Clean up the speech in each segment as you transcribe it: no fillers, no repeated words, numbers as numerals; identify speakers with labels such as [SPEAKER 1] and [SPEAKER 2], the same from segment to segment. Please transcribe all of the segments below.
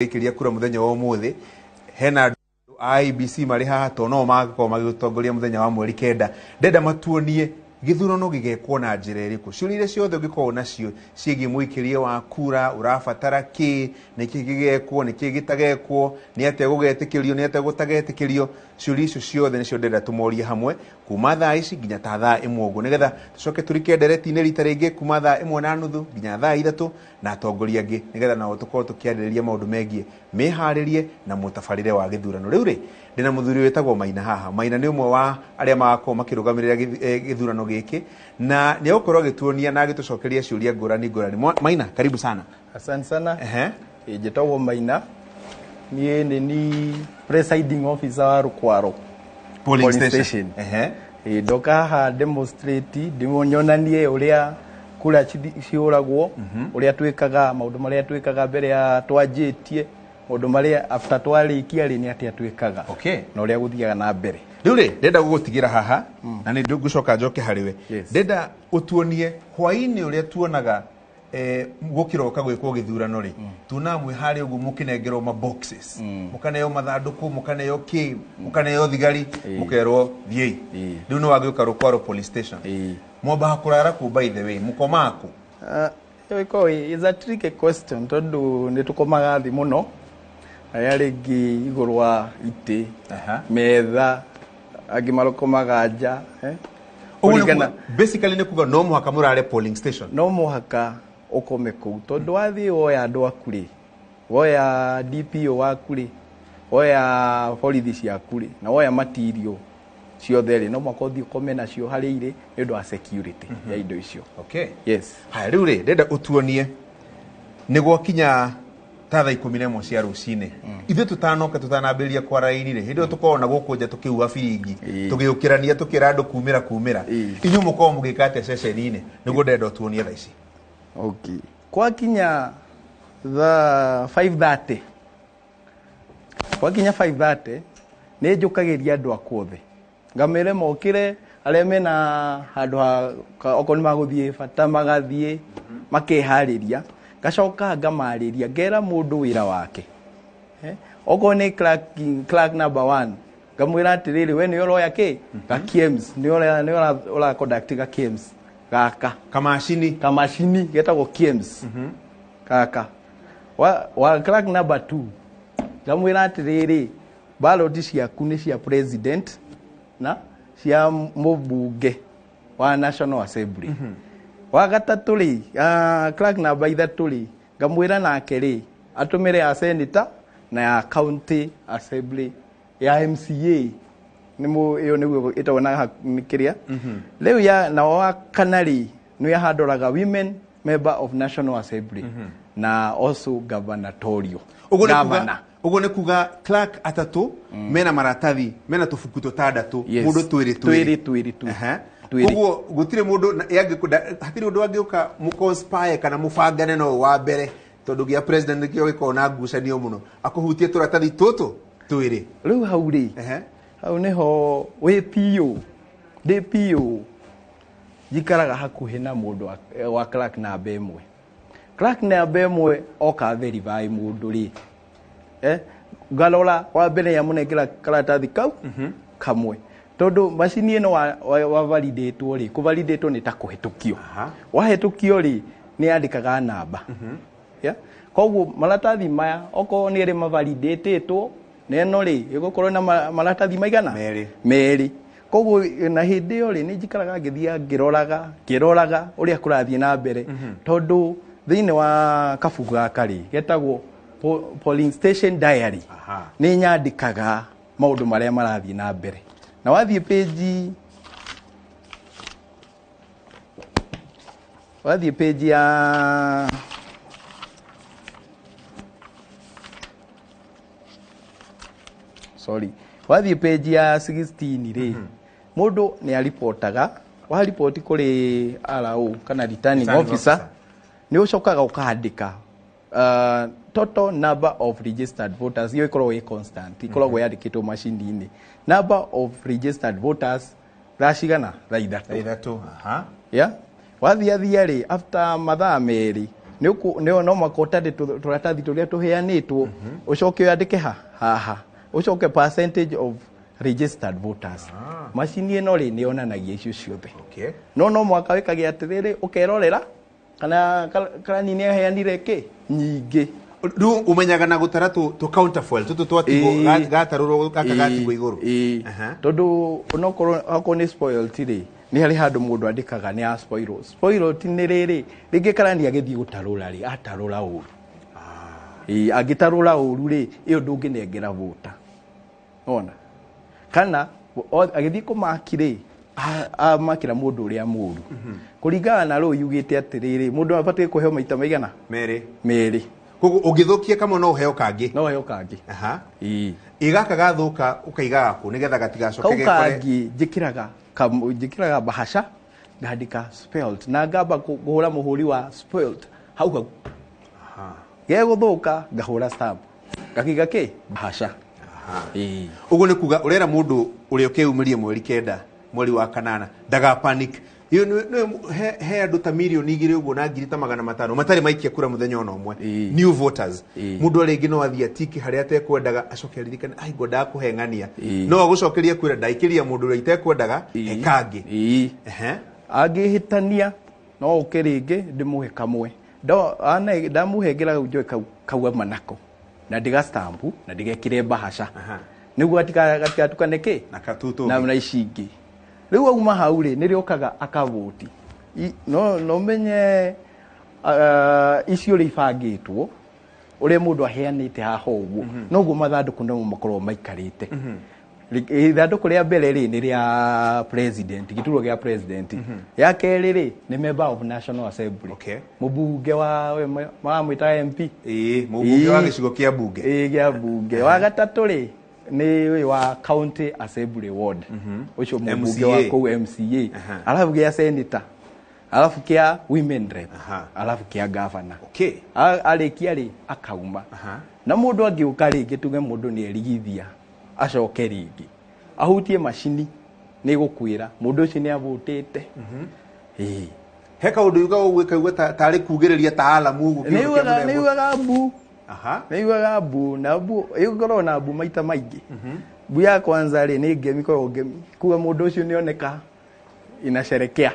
[SPEAKER 1] Ikiria kura muthenya wa umuthi hena IBC mari haha to no magako magigutongoria muthenya wa mweri kenda ndenda matuonie githurano gigekwo na njira iriku ciurire ciothe ungikoo nacio ciigi muikirie wa kura urabatara ki niki gigekwo niki gitagekwo ni atia gugetikirio ni atia gutagetikirio ciuri icio ciothe nicio ndenda tumorie hamwe kuma thaa ici nginya ta thaa imwe uguo nigetha tucoke turike ndereti-ini rita ringi kuma thaa imwe na nuthu nginya thaa ithatu na atongoria angi nigetha nao tukorwo tukiaririria maundu megie miharirie na mutabarire wa githurano riu ri ndina muthuri wetagwo Maina haha Maina ni umwe wa aria magakorwo makirugamirira githurano giki na ni gukorwo gituonia na gitucokeria ciuria ngurani Maina karibu sana.
[SPEAKER 2] Asante sana. Njitagwo Maina ni presiding officer wa Rukwaro
[SPEAKER 1] polling station.
[SPEAKER 2] Ndoka haha demonstrate ndimunyonanie uria kura ciuragwo uria twikaga maundu maria twikaga mbere ya twanjitie maundu maria after twarikia ri ni atia twikaga na uria guthiaga na mbere
[SPEAKER 1] riu ri ndenda gugutigira haha na ni ngucoka njoke hariwe ndenda utuonie hwaini uria tuonaga gukiroka gwikwo githurano ri tuna mwe hari ugu mukinengerwo ma boxes mukaneo mathanduku mukaneo ki mukaneo thigari mukerwo thiei riu no wagiuka Rukwaro police station mwamba kurara ku by the way mukomako
[SPEAKER 2] is a tricky question tondu nitukomaga thi muno aya ringi iguru wa ite metha angi marokomaga nja
[SPEAKER 1] basically nikuga no muhaka murare polling station
[SPEAKER 2] no muhaka ukome kuu tondu wathi woya andu akuri woya DPO wakuri woya borithi ciakuri na woya material ciothe ri no makothi ukome nacio hari ire ni undu wa security ya indo icio. Yes.
[SPEAKER 1] Haya riu ri ndenda utuonie niguo kinya ta thaa 11 cia rucine ithu tutanoka tutanambiria kwa raini ri hindi tukorwo na gukunja tukiua biringi tugiukirania tukira andu kumira inyu mukorwo mugika atia session-ini niguo ndenda utuonie thaa ici.
[SPEAKER 2] Kwa kinya the 5:30 kwa kinya 5:30 ni njukagiria andu akwothe ngamire mokire aria mena handu okoni maguthie bata magathie makehariria gacoka ngamariria ngera mundu wira wake okoni clerk number 1 ngamwira atiriri we ni uroya ki ga KMS ni ora conduct ga KMS gaka kamashini getagwo KMS kaka wa clerk number 2 ngamwira atiriri ballot ciaku ni cia president na cia mubunge wa National Assembly wa gatatu ri clerk number 3 ri ngamwira nake ri atumire ya senator na ya county assembly ya MCA nimo iyo niguo itawona nikiria riu ya na wa kanari no ya handoraga women member of National Assembly na also gubernatorial
[SPEAKER 1] ugo ne kuga clerk atatu mena maratathi mena tufuku tutandatu mundu twiri ugo gutire mundu yangikuda hatiri undu angiuka muconspire kana mufangane no wa mbere tondu gia president kio gikona ngucanio muno akuhutie turatathi tutu twiri
[SPEAKER 2] riu hauri hau niho we DPO jikaraga hakuhi na mundu wa clerk number 1 clerk number 1 oka verify mundu ri galora wa mbere ya munengera karatathi kau kamwe tondu machine ino wa validate ri ku validate ni ta kuhetukio wa hetukio ri ni andikaga namba koguo maratathi maya oko ni ri ma validate to neno ri igukorwo na maratathi maigana meri koguo na hindi yo ri ni jikaraga ngithia ngiroraga uria kurathie na mbere tondu thiine wa kabuga kari getagwo polling station diary ni nyandikaga maundu maria marathie na mbere na wathie page ya wathie page ya 16 ri mundu ni aripotaga wa report kuri RO kana returning officer ni ucokaga ukandika total number of registered voters yo ikorwo i constant ikorwo yandikitwo machine-ini number of registered voters rashigana thaa ithatu wathia ri after mathaa meri no makotade turatathi turia tuheanitwo ucoke uyandike haha ucoke percentage of registered voters macini ino ri ni onanagia icio ciothe no mwaka wikagia atiriri ukerorera kana nini aheanire ki nyingi
[SPEAKER 1] riu umenyaga na gutara tu counterfoil tutu twatigo gatarurwo kaka gatigo iguru
[SPEAKER 2] tondu onokoro ni spoiled ri ni hari handu mundu andikaga ni a spoiled ni riri ringi karani agithii gutarura ri atarura uru agitarura uru ri iyo ndunginengera vota ona kana agithii kumaki ri makira mundu uria muru kuringana na ro yugite atiriri mundu abatie kuheo maita maigana meri
[SPEAKER 1] kogu ugithukia kama no heo kangi igaka gathuka ukaigaga ku nigetha gatigacoke gekore
[SPEAKER 2] kangi jikiraga bahasha ngandika spelled na ngamba kuhura muhuri wa spelled hau geguthuka ngahura stamp gakiga ki bahasha
[SPEAKER 1] ugu ni kuga urera mundu uri ukeumirie mweri kenda mweri wa kanana daga panic iyo he andu ta milioni 2 uguo na 500 matari maikia kura muthenya ona umwe new voters mundu ringi no athia tiki haria atekwendaga acoke ririkane ai ngoda kuhengania no agucokeria kwira ndaikiria mundu uri itekwendaga ekangi agihitania no ukiringi ndimuhe kamwe ndamuhengera ujwe kauga manako na ndiga stamp na ndigekire bahasha niguo atikatukanä kä na icingi rä u auma hau rä nä rä okaga akavoti no menye icio rä ibangä two å rä a må ndå aheanä te haha å guo noguo mathandå kå namo makorwo maikarä te ithandå kå rä a mbere rä nä rä a president gä gä a president ya kerä rä nä member of national assembly må bunge wa mwä ta mp må bunge wa gä cigo kä a mbunge
[SPEAKER 2] gä a mbunge wa gatatå rä ni wa county assembly ward ucio mbunge wa kou MCA alafu kia senator alafu kia women rep alafu kia governor arikia ri akauma na mundu angiuka ringi tuge mundu ni erigithia acoke ringi ahutie macini ni gukwira mundu ucio ni avotete
[SPEAKER 1] he kaundu yuga ugwikaigua tari kugiriria taalamu uguo
[SPEAKER 2] ni yuga mbu nĩiguaga mbu na mbu ĩgorwo na mbu maita maingĩ mbu ya kwanza rĩ nĩ ngemi korwo ngemi kuga mũndũ ũcio nĩoneka inasherekea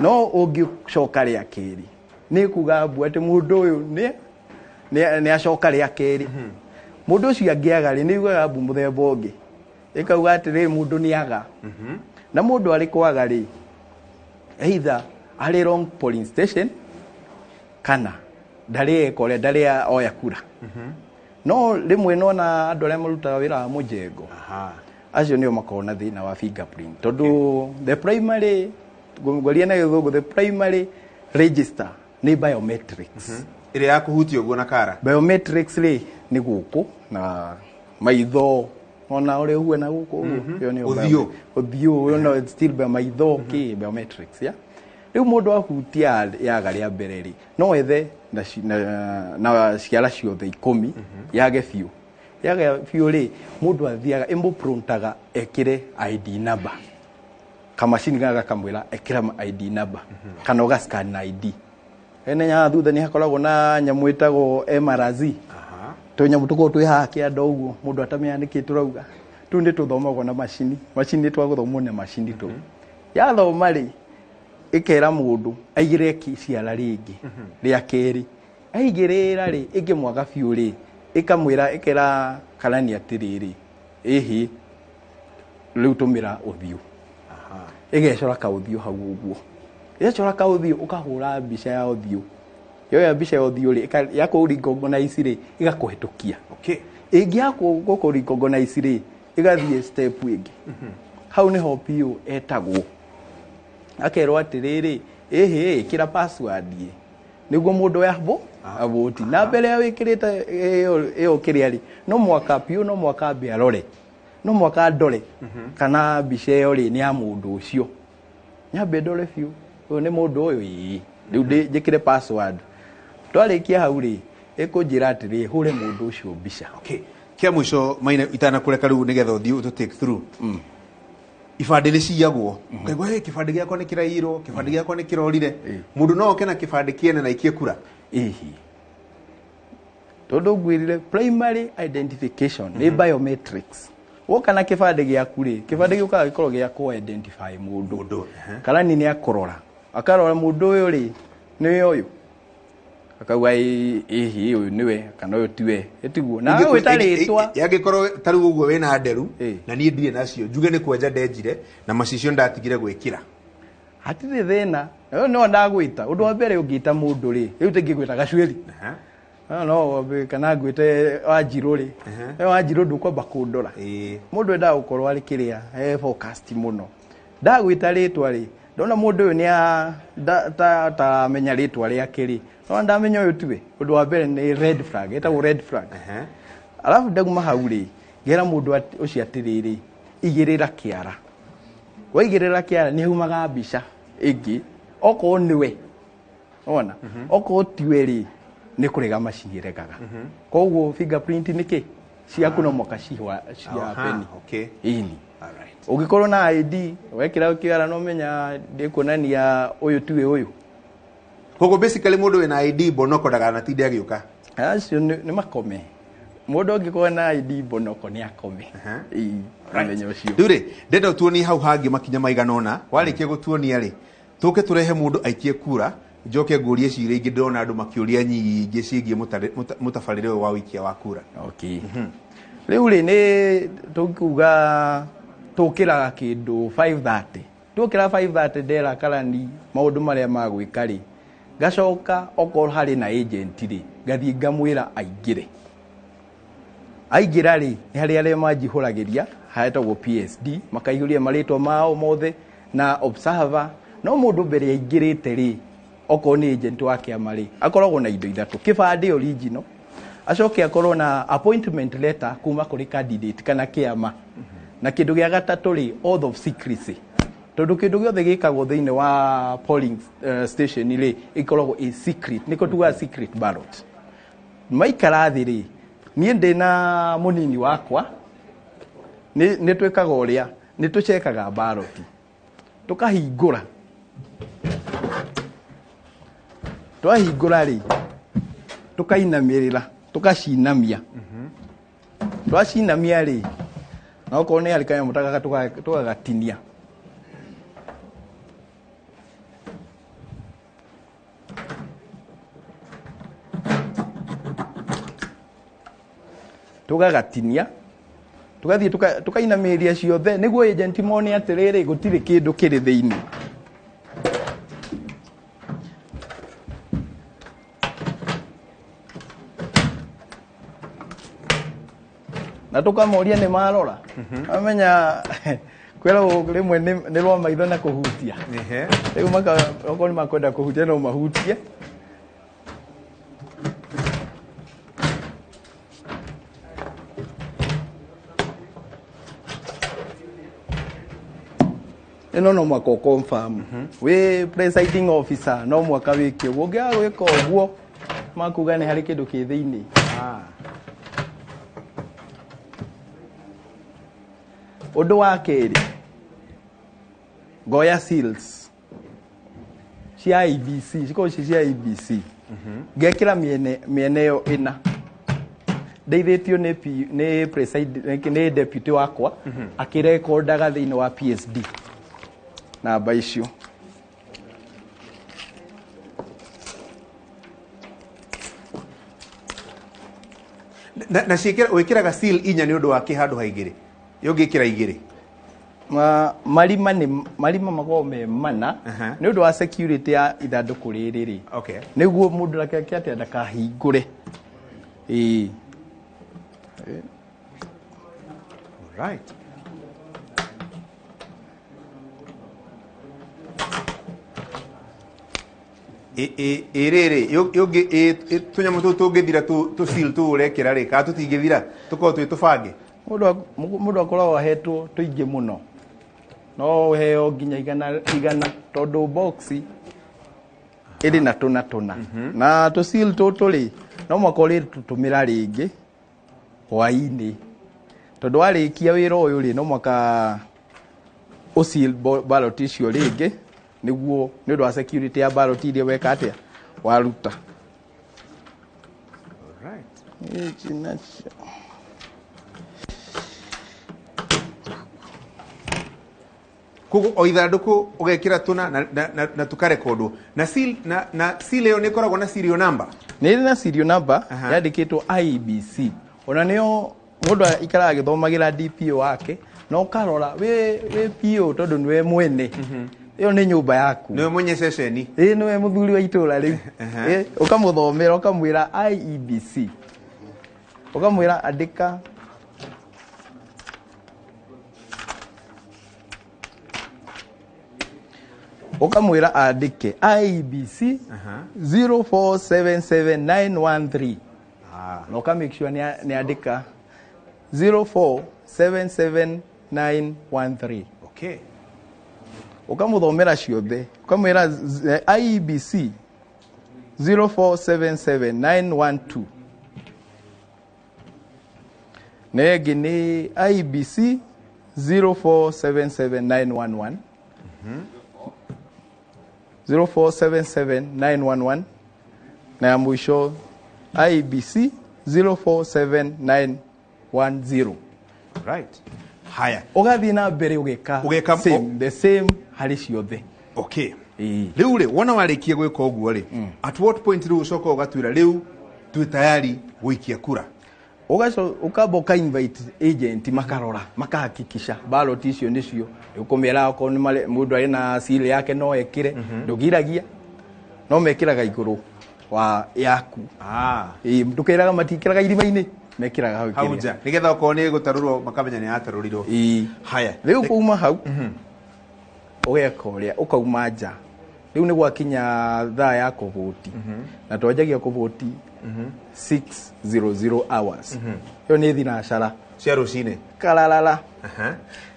[SPEAKER 2] no ũngĩcoka rĩa kerĩ nĩ kuga mbu atĩ mũndũ ũyũ nĩ acoka rĩa kerĩ mũndũ ũcio angĩaga rĩ nĩiguaga mbu mũthemba ũngĩ ĩkauga atĩrĩ mũndũ nĩaga na mũndũ arĩ kwaga rĩ either arĩ wrong polling station kana ndari oya kura no rimwe nona andu aria marutaga wira wa mujengo acio nio makona thina wa fingerprint tondu the primary ngoria na githungu the primary register ni biometrics
[SPEAKER 1] ire ya kuhutia uguo na kara
[SPEAKER 2] biometrics ri ni guku na maitho ona uri huwe na guku yo ni uthio yo no still by maitho ki biometrics ya riu mundu ahutia yaga ria mbere ri no ethe na ciara ciothe 10 yage biũ yage biũ ri mundu athiaga improntaga ekire ID number kamacini gaga kamwira ekira ID number kana uga scan ID ene nya thutha ni hakoragwo na nyamu ĩtagwo MRZ to nyamu tuko twi haha kĩanda ũguo mundu atamenyandĩkĩtwo turauga tu ndi tuthomagwo na macini twaguthomwo na macini tu yathoma ri ikera mundu aigire ciara ringi ria keri aigirira ri ingimwaga biũ ri ikamwira ikera kalani atiriri ihi riu tumira uthio igecora ka uthio hau uguo igecora ka uthio ukahura mbica ya uthio yoya mbica ya uthio ri yako ringongo na iciri igakuhitukia ingi yako goko ringongo na iciri igathie step ingi hau ni ho piu etagwo akerwo atiriri ehe kira password ye niguo mundu yabo avoti na mbere ya wikirite iyo kiriari no mwaka piu no mwaka biarore no mwaka ndore kana mbica iyo ri ni ya mundu ucio nyambe ndore piu uyu ni mundu uyu riu njikire password twarikia hau ri ikunjira atiri hure mundu ucio mbica
[SPEAKER 1] kia mwisho maina itana kureka riu nigetha uthio to take through ibande ni ciyagwo kaigwa kibande giakwa ni kirairo kibande giakwa ni kirorire mundu no oke na kibande kiene na ikie kura
[SPEAKER 2] ihi tondu ngwirire primary identification ni biometrics woka na kibande giaku ri kibande giukaga gikorwo gia ku identify mundu kana ni akorora akarora mundu uyu ri ni uyu akauga ihi uyu niwe kana uyu tiwe etiguo na wewe taritwa
[SPEAKER 1] yangikorwo tari uguo wina nderu na nie ndie nacio njuge ni kwenja ndenjire na macicio ndatigire gwikira
[SPEAKER 2] hatire thina no ndagwita undu wa mbere ungita mundu ri riu tingigwita gacweri no kana ngwite Wanjiru ri Wanjiru ndukwamba kundora mundu enda gukorwo ari kiria forecast muno ndagwita ritwa ri ndona mundu uyu ni ta menya ritwa riake ri no ndamenya uyu tiwe undu wa mbere ni red flag etagwo red flag alafu ndaguma hau ri ngera mundu ucio atiriri igirira kiara waigirira kiara ni humaga mbica ingi oko niwe ona oko tiwe ri ni kuriga maciregaga koguo fingerprint niki ciaku no moka ciwa cia peni ini ugikorwo na ID wekira kiara no menya ndikuonania uyu tiwe uyu
[SPEAKER 1] koguo basically mundu wina ID bonoko ndaga na tinde agiuka
[SPEAKER 2] acio ni makome mundu ungikorwo na ID bonoko ni akome menya ucio
[SPEAKER 1] ndure ndenda tuoni hau hangi makinya maiganona warikie gutuonia ri tuke turehe mundu aikie kura njoke ngurie ciire ingi ndona andu makiuria nyingi ciigie mutafarire wa wikia wa kura
[SPEAKER 2] okay riu ri ni tukuga tukiraga kindu 5:30 tukira 5:30 ndera karani maundu maria magwika ri gacoka okor hari na agent ri gathie ngamwira aingira ri ni hari aria manjihuragiria haetagwo PSD makaiyuria maritwa mao mothe na observer no mundu mbere aingirite ri oko ni agent wake amari akoragwo na indo ithatu kibande original acoke akorwo na appointment letter kuma kuri candidate kana kiama na kindu gia gatatu ri oath of secrecy tondu kindu giothe gikagwo thiine wa polling station ri ikoragwo a secret niko tuga secret ballot maikara thi ri nie ndina munini wakwa ni twekaga uria ni tuchekaga ballot tukahingura twahingura ri tukainamirira tukacinamia twacinamia ri na uko ni alikanya mutaka tukagatinia tugagatinia tugathie tukainamiria ciothe niguo agent mone atiriri gutire kindu kiri thiini na tukamoria ni marora amenya kwera rimwe ni rwa maitho na kuhutia riu maka oko ni makwenda kuhutia no mahutie no mwako confirm we presiding officer no mwaka wiki wogia gwika oguo makuga ni hari kindu ki thiini undu wa keri goya seals cia IBC ciko cia IBC ngekira mieneo ina ndeithitio ni president ni deputy wakwa akirekordaga thiini wa PSD na baisho
[SPEAKER 1] na cikira wikiraga seal inya ni undu wa kihandu haigiri yongikira igiri marima magome mana ni undu wa security ya ithanduku riri ri niguo mundu rake kiate ndakahingure right iriri yongi tunyamu tungithira tu seal tu urekira ri ka tutingithira tuko tubange
[SPEAKER 2] mundu akoragwo ahetwo tuingi muno no heo nginya igana tondu box iri na tuna na tu seal tuturi no makori tutumira ringi hwaini tondu arikia wira uyu ri no maka o seal ballot icio ringi niguo ni undu wa security ya ballot iria weka atia waruta
[SPEAKER 1] Kugu o ithanduku ugekira tuna na tukarekondwo na seal yo ni koragwo na serial number
[SPEAKER 2] ni na serial number yandikitwo IBC ona nio mundu ikara agithomagira DPO wake no karora we PO tondu niwe mwene iyo ni nyumba yaku
[SPEAKER 1] niwe mwenye session
[SPEAKER 2] niwe muthuri wa itura riu ukamuthomera ukamwira IEBC ukamwira andika ukamwira andike IEBC 0477913 no ka make sure ni andika 0477913
[SPEAKER 1] okay
[SPEAKER 2] ukamuthomera ciothe ukamwira IEBC 0477912 negi ni IEBC 0477911 0477911 na ya mwisho IEBC 0479110
[SPEAKER 1] right haya
[SPEAKER 2] ugathi na mbere ugeka the same hari ciothe
[SPEAKER 1] okay riu ri wona warikie gwika uguo ri at what point riu ucoka ugatwira riu twi tayari guikia kura
[SPEAKER 2] ukaboka invite agent makarora makahakikisha ballot icio nicio ukumera ko ni mundu ari na seal yake no ekire ndugiragia no mekiraga iguru wa yaku ndukiraga matikiraga irimaini mekiraga hau
[SPEAKER 1] kiri hauja nigetha uko ni gutarurwo makamenya ni atarurirwo haya
[SPEAKER 2] riu kuma hau ugekoria ukauma nja riu ni gwakinya thaa ya kuvoti na twanjagia kuvoti 6:00 hours yo ni thinacara
[SPEAKER 1] cia rucine
[SPEAKER 2] kalalala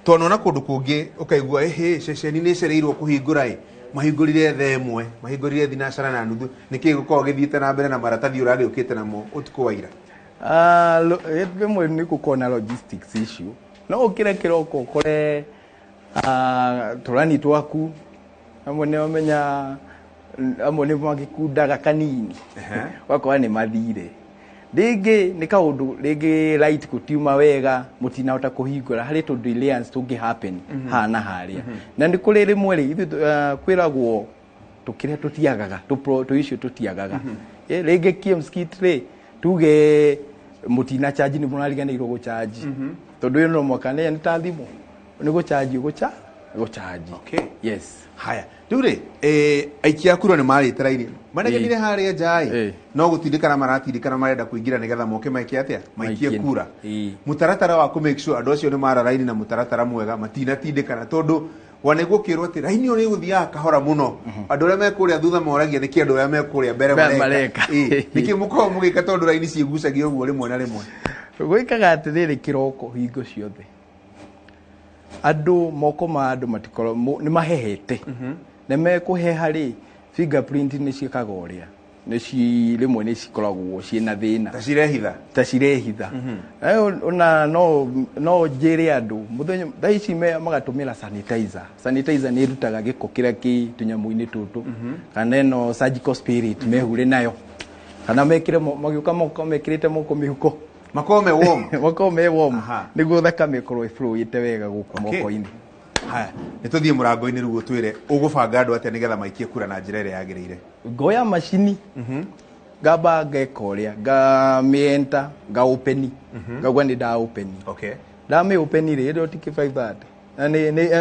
[SPEAKER 1] tonona kundu kungi ukaigua ceceni ni cereirwo kuhingura mahingurire themwe mahingurire thinacara na nuthu niki gukorwo githiite na mbere na maratathi uragiukite namo utuku waira
[SPEAKER 2] rĩmwe nĩ gũkorwo na logistics issue no ũkĩre kĩroko ũkore tũrani twaku amwe nĩ ũmenya amwe nĩ magĩkundaga kanini wakorwa nĩ mathire rĩngĩ nĩ kaũndũ rĩngĩ light gũtiuma wega mũtinahota kũhingũra harĩ tũ delays tũngĩ happen hana harĩa na nĩ kũrĩ rĩmwe rĩ kwĩragwo tũkĩrĩa tũtiagaga tũ icio tũtiagaga rĩngĩ KMSKIT rĩ tuge mutina charge ni munariganirwo go charge tondu no mwaka ne ta thimu ni go charge go charge
[SPEAKER 1] okay
[SPEAKER 2] yes
[SPEAKER 1] haya dure aikia kuro ni mari teraini manegenire haria jai no gutindikana maratindikana marenda kuingira nigetha moke maikia atia maikie kura mutaratara wa ku make sure andu acio ni mara raini na mutaratara mwega matina tindikana tondu wanegwo kirwo ati raini oni guthia kahora muno andu aria mekuria thutha moragia niki andu aria mekuria mbere mareka niki muko mugika tondu raini cigucagia uguo rimwe na rimwe
[SPEAKER 2] gwikaga atiriri kiroko hingo ciothe andu moko ma andu matikoro ni mahehete ne mekuheha ri fingerprint ni ciikaga uria ni ci rimwe ni cikoragwo ciina thina ta cirehitha ona no njire andu muthenya thaici magatumira sanitizer ni rutaga giko kira ki tunyamuini tutu kana no surgical spirit mehure nayo kana mekire magiuka moko mekirite moko mihuko makome warm niguo thakame korwo flow ite wega guku moko-ini
[SPEAKER 1] haya nituthie murango-ini rugo twire ugubanga andu atia nigetha maikie kura na njira ire yagiriire
[SPEAKER 2] ngoya machini ngamba ngekoria ngamienta ngaopeni ngagwa ni da open
[SPEAKER 1] okay
[SPEAKER 2] dame open ire ndo tiki 5:30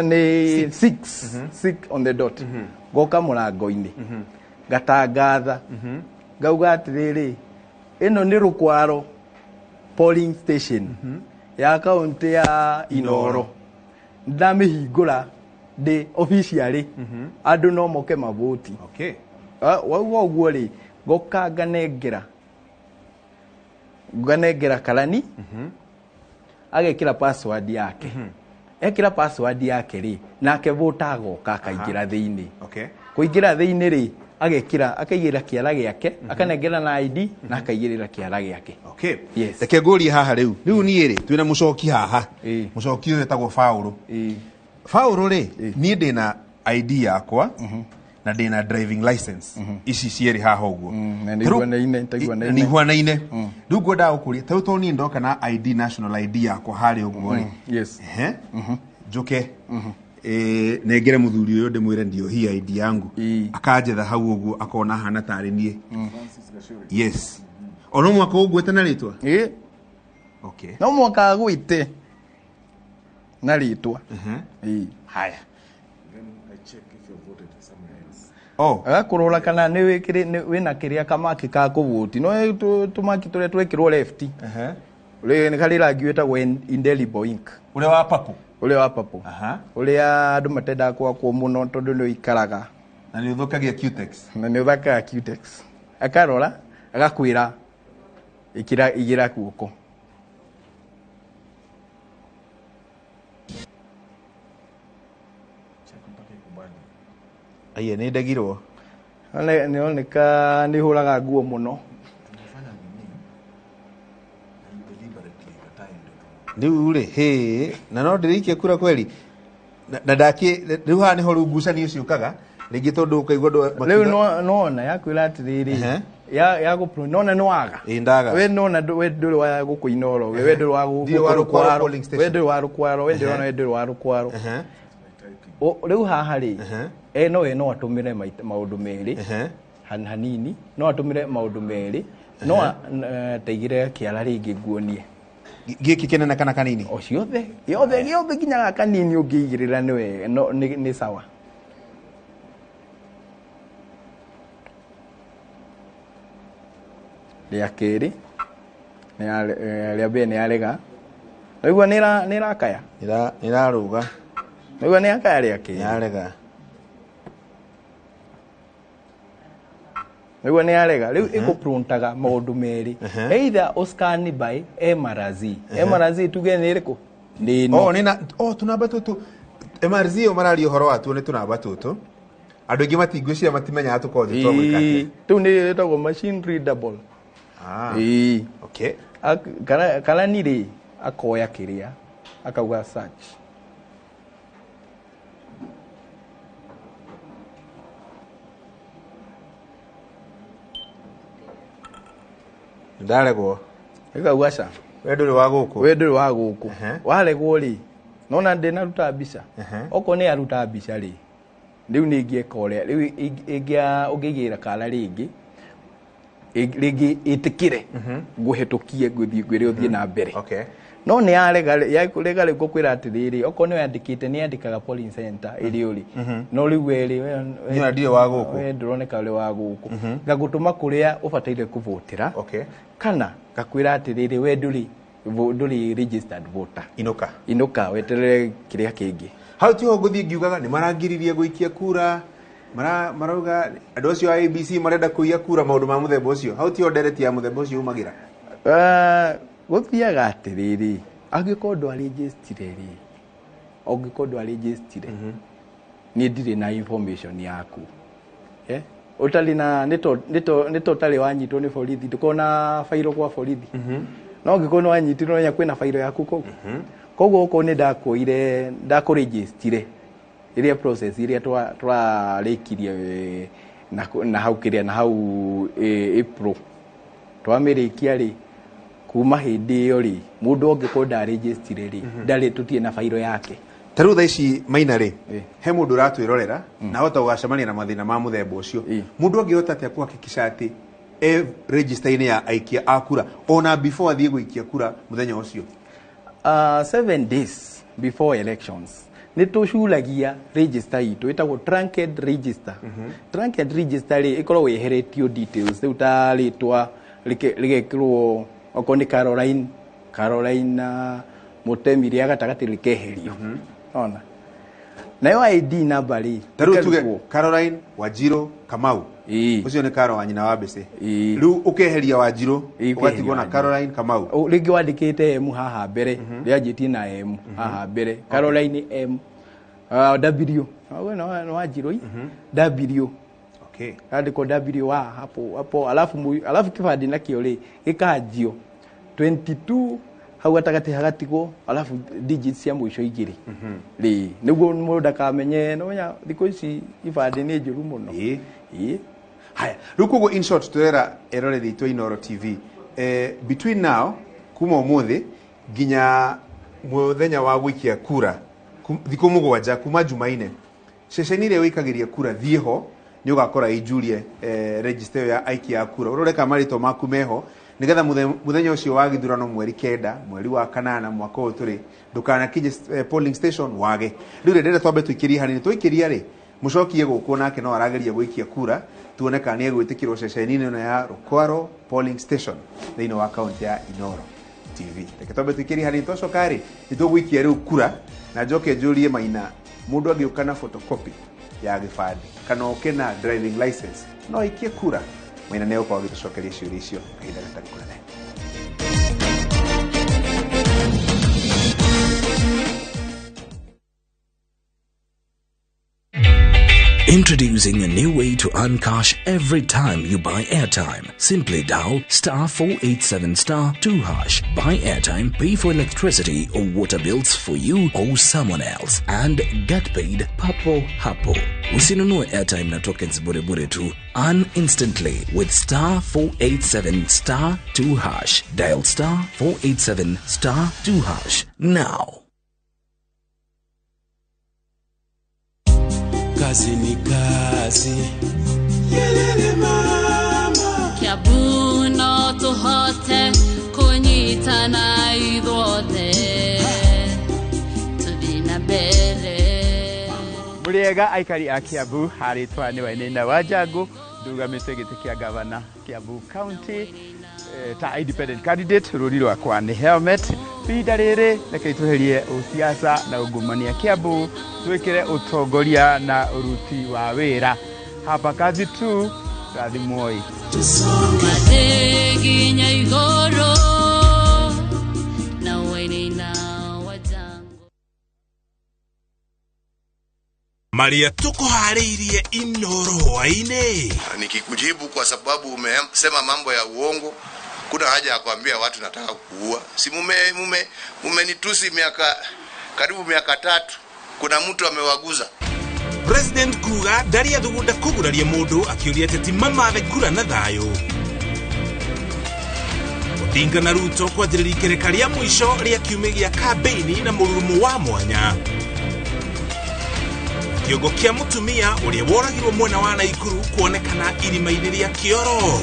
[SPEAKER 2] ni 6 on the dot goka murango-ini ngatangatha ngauga atiriri ino ni rukwaro polling station ya kaunti ya Inoro ndamihingura de officially andu no moke mavoti
[SPEAKER 1] okay
[SPEAKER 2] waugo uguo ri goka nganengera kalani agekira password yake ekira password yake ri nake vota agoka akaingira thiini
[SPEAKER 1] okay
[SPEAKER 2] kuingira thiini ri agekira akaigira kiara giake akanengera na ID na akaigirira kiara giake
[SPEAKER 1] okay
[SPEAKER 2] yes
[SPEAKER 1] reke nguri haha riu ni ri twina mucoki haha mucoki uyu etagwo Faulu Faulu ri ni ndina ID yakwa na ndina driving license ici cierĩ haha ũguo
[SPEAKER 2] na nĩ
[SPEAKER 1] ihwanaine rĩu ngwendaga gũkũria ta to niĩ ndoka na ID national ID yakwa harĩa ũguo rĩ
[SPEAKER 2] yes
[SPEAKER 1] njuke nengere mũthuri ũyũ ndĩmwĩre ndiohia ID yangu akanjetha hau ũguo akona hana tarĩ niĩ yes ono mwaka ũgwĩte na rĩtwa okay
[SPEAKER 2] no mwaka gwĩte na rĩtwa
[SPEAKER 1] haya
[SPEAKER 2] agakurora kana nĩ wĩkĩrĩ wĩna kĩrĩa kamaki ka kũvoti no tũmaki tũrĩa twekĩrwo left ũrĩa nĩ karĩ rangi wĩtagwo indelible ink
[SPEAKER 1] ũrĩa wa papo
[SPEAKER 2] ũrĩa andũ matendaga kwakwo mũno tondũ nĩ ũikaraga
[SPEAKER 1] na nĩ ũthũkagia cutex
[SPEAKER 2] akarora agakwĩra igĩra guoko
[SPEAKER 1] aiye nĩ ndagirwo
[SPEAKER 2] nĩoneka nĩ hũraga nguo mũno
[SPEAKER 1] rĩu rĩ na no ndĩrĩikia kura kweli na rĩu haha nĩho rĩu ngucanio ciũkaga rĩngĩ tondũ ũkaigua
[SPEAKER 2] rĩu nona yakwĩra atĩrĩrĩ ya gũpro nona nĩ waga
[SPEAKER 1] ndaga
[SPEAKER 2] we nona we ndũrĩ wa gũkũina oro we ndũrĩ wa gũkwaro we ndũrĩ wa rũkwaro we ndũrĩ wa rũkwaro rĩu haha rĩ no atũmĩre maũndũ merĩ hanini no atũmĩre maũndũ merĩ no teigire kĩara rĩngĩ nguonie
[SPEAKER 1] gĩkĩ kĩnene kana kanini
[SPEAKER 2] o ciothe gĩothe nginya kanini ũngĩigĩrĩra nĩ wega nĩ sawa rĩa kerĩ rĩa mbere nĩ arega naigua nĩ rakaya
[SPEAKER 1] nĩrarũga
[SPEAKER 2] naigua nĩ akaya rĩa kerĩ
[SPEAKER 1] nĩarega
[SPEAKER 2] naigua nĩ arega rĩu ĩgũpruntaga maũndũ merĩ either uscan by MRZ tuge nĩ ĩrĩkũ
[SPEAKER 1] tunamba tũtũ MRZ o mararia ũhoro watuo nĩ tunamba tũtũ andũ aingĩ matingwĩciria matimenyaga tũkorwo twĩtwagwĩka
[SPEAKER 2] tũu nĩ ĩtagwo machine readable
[SPEAKER 1] okay
[SPEAKER 2] karani rĩ akoya kĩrĩa akauga search
[SPEAKER 1] ndaregwo
[SPEAKER 2] ikauga ca
[SPEAKER 1] we ndũrĩ
[SPEAKER 2] wa gũkũ waregwo rĩ nona ndĩnaruta mbica okorwo nĩ aruta mbica rĩ rĩu nĩ ingĩeka ũrĩa rĩu ũngĩigĩra kara rĩngĩ ĩtĩkĩre ngũhetũkie ngwĩre ũthiĩ na mbere no nĩ yarega rĩu ngũkwĩra atĩrĩrĩ okorwo nĩ wandĩkĩte nĩ yandĩkaga polling center ĩrĩ ũrĩ no rĩu we ndũroneka ũrĩ wa gũkũ ngagũtũma kũrĩa ũbataire kũvotera kana ngakwĩra atĩrĩrĩ we ndũrĩ registered voter inũka weterere kĩrĩa kĩngĩ
[SPEAKER 1] hau tiho ngũthiĩ ngiugaga nĩ marangiririe gũikia kura marauga andũ acio a ABC marenda kũiya kura maũndũ ma mũthemba ũcio hau tiho ndereti ya mũthemba ũcio umagĩra
[SPEAKER 2] gũthiaga atĩrĩrĩ angĩkorwo ndwarĩnjĩstire niĩ ndirĩ na information yaku ũtarĩ na nĩ ũtarĩ wanyitwo nĩ borithi ndũkona fairo kwa borithi no ũngĩkorwo nĩ wanyitirwo no kwĩna fairo yaku kũu koguo okorwo nĩ ndakũrĩnjĩstire ĩrĩa process ĩrĩa twarĩkirie na hau kĩrĩa na hau April twamĩrĩkia rĩ kuma hĩndĩ ĩyo rĩ mũndũ ũngĩkorwo ndarĩnjĩstire rĩ ndarĩ tũtirĩ na fairo yake
[SPEAKER 1] ta rĩu thaa ici Maina rĩ he mũndũ ũratwĩrorera na hota gũgacemania na mathĩna ma mũthemba ũcio mũndũ ũngĩhota atĩa kũhakikisha atĩ register-inĩ ya aikia a kura ona before athiĩ gũikia kura mũthenya ũcio
[SPEAKER 2] 7 days before elections nĩ tũcuragia register itũ ĩtagwo trunked register trunked register rĩ ĩkoragwo yeheretio details rĩu ta rĩtwa rĩgekĩrwo okorwo nĩ Caroline Mũtemi rĩa gatagatĩ rĩkeherio ona nayo ID number rĩ
[SPEAKER 1] tarĩu tuge Caroline Wanjiru Kamau ũcio nĩ Karo wa nyina wa Mbĩcĩ rĩu ũkeheria Wanjiru ũgatigwo na Caroline Kamau
[SPEAKER 2] rĩngĩ wandĩkĩte M haha mbere rĩanjĩtie na M haha mbere Caroline M W no Wanjiru W andĩkwo W wa hapo alafu kĩbandĩ nakĩo rĩ gĩkanjio 22 hau gatagati hagatigwo alafu digits cia mwisho igiri niguo mundu akamenye no nya thiko ici ibande ni njuru muno
[SPEAKER 1] haya rukugo in short turera eroreri to Inoro TV between now kuma umuthi ginya muthenya wa gwikia kura thiko mugwanja kuma Jumaine ceceni ire wikagiria kura thieho ni ugakora ijurie register ya aiki ya kura uroreka marito maku meho nigetha muthenya ucio wa githurano mweri 9 mweri wa 8 mwaka uyu turi ndukana kije polling station wage riu ndende twambe twikiria hanini twikiria ri mucokie guku nake no arageria gwikia kura tuone kana ni egwitikirwo ceceni-ini ino ya Rukwaro polling station thiini wa county ya Inoro TV reke twambe twikiria hanini twacoka ri nitugwikia riu kura na njoke njurie Maina mundu agiuka na photocopy ya gibandi kana okena driving license no ikie kura Maina neo kwa gitucokeria ciuria icio kahinda gatari kunene.
[SPEAKER 3] Introducing a new way to earn cash every time you buy airtime. Simply dial *487*2#. Buy airtime, pay for electricity or water bills for you or someone else, and get paid papo hapo. Usinunue airtime na tokens bure bure tu. Earn instantly with *487*2#. Dial *487*2# now.
[SPEAKER 4] Kazi ni kazi yelele mama
[SPEAKER 5] Kiambu no tuhote kunyitana ithuothe tuthina mbere
[SPEAKER 2] Muriega aikari a Kiambu haritwa ni Wainaina wa Njangu ndugamite giti kia gavana Kiambu County ta independent candidate ruri rwakwa ni helmet pinda riri reke tuherie usiasa na ungumania Kiambu twikire utongoria na uruti wa wira hapa kazi tu rathimoi
[SPEAKER 5] Madeginya igoro na Wainaina wa Njangu
[SPEAKER 4] Maria tukuhariirie Inoro waine.
[SPEAKER 6] Nikikujibu kwa sababu umesema mambo ya uongo, kuna haja ya kuambia watu nataka kuua. Si mumenitusi karibu miaka 3. Kuna mtu amewaguza.
[SPEAKER 4] President kuga ndari athugunda kuguraria mundu akiuria teti mamathe kura na thayo. Odinga na Ruto kwanjĩrĩria ikereka rĩa mwisho rĩa kiumia gĩa kampeni na mũrurumo wa mwanya. Kĩongo kĩa mutumia ũrĩa woragirwo mwena wa Naikuru kuonekana irima-inĩ rĩa Kĩoro.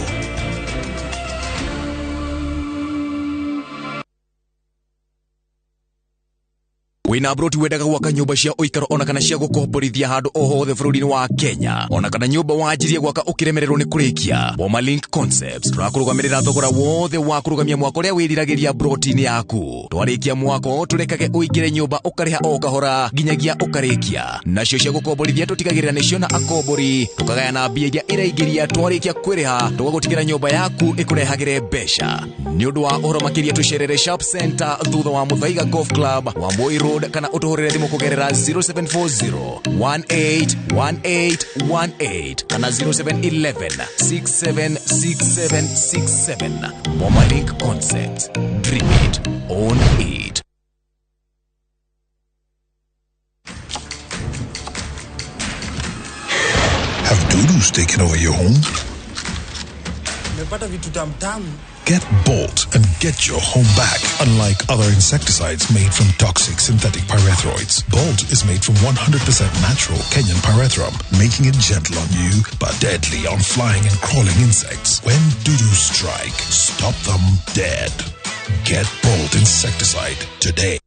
[SPEAKER 3] Wina broti wendaga gwaka nyumba cia uikaro ona kana cia gukomborithia handu o hothe bururi-ini wa Kenya ona kana nyumba wanjirie gwaka ukiremererwo ni kurikia Link Concepts turakurugamirira thogora wothe wa kurugamia mwako ria wiriragiria broti-ini yaku twarikia mwako turekage uingire nyumba ukariha o kahora nginyagia ukarikia nacio cia gukomborithia tutigagirira nicio na akombori tukagayana mbia iria iraingiria twarikia kwiriha tugagutigira nyumba yaku ikurehagire mbeca ni undu wa uhoro makiria tucerere Shop Center thutha wa Muthaiga Golf Club wa Moi Road kana utuhorere thimu kugerera 0740181818 kana 0711676767 Link Concepts. Dream it, own it.
[SPEAKER 7] Have doodles taken over your home?
[SPEAKER 4] Nimepata vitu tamu.
[SPEAKER 7] Get Bolt and get your home back. Unlike other insecticides made from toxic synthetic pyrethroids, Bolt is made from 100% natural Kenyan pyrethrum, making it gentle on you but deadly on flying and crawling insects. When doo-doo strike, stop them dead. Get Bolt insecticide today.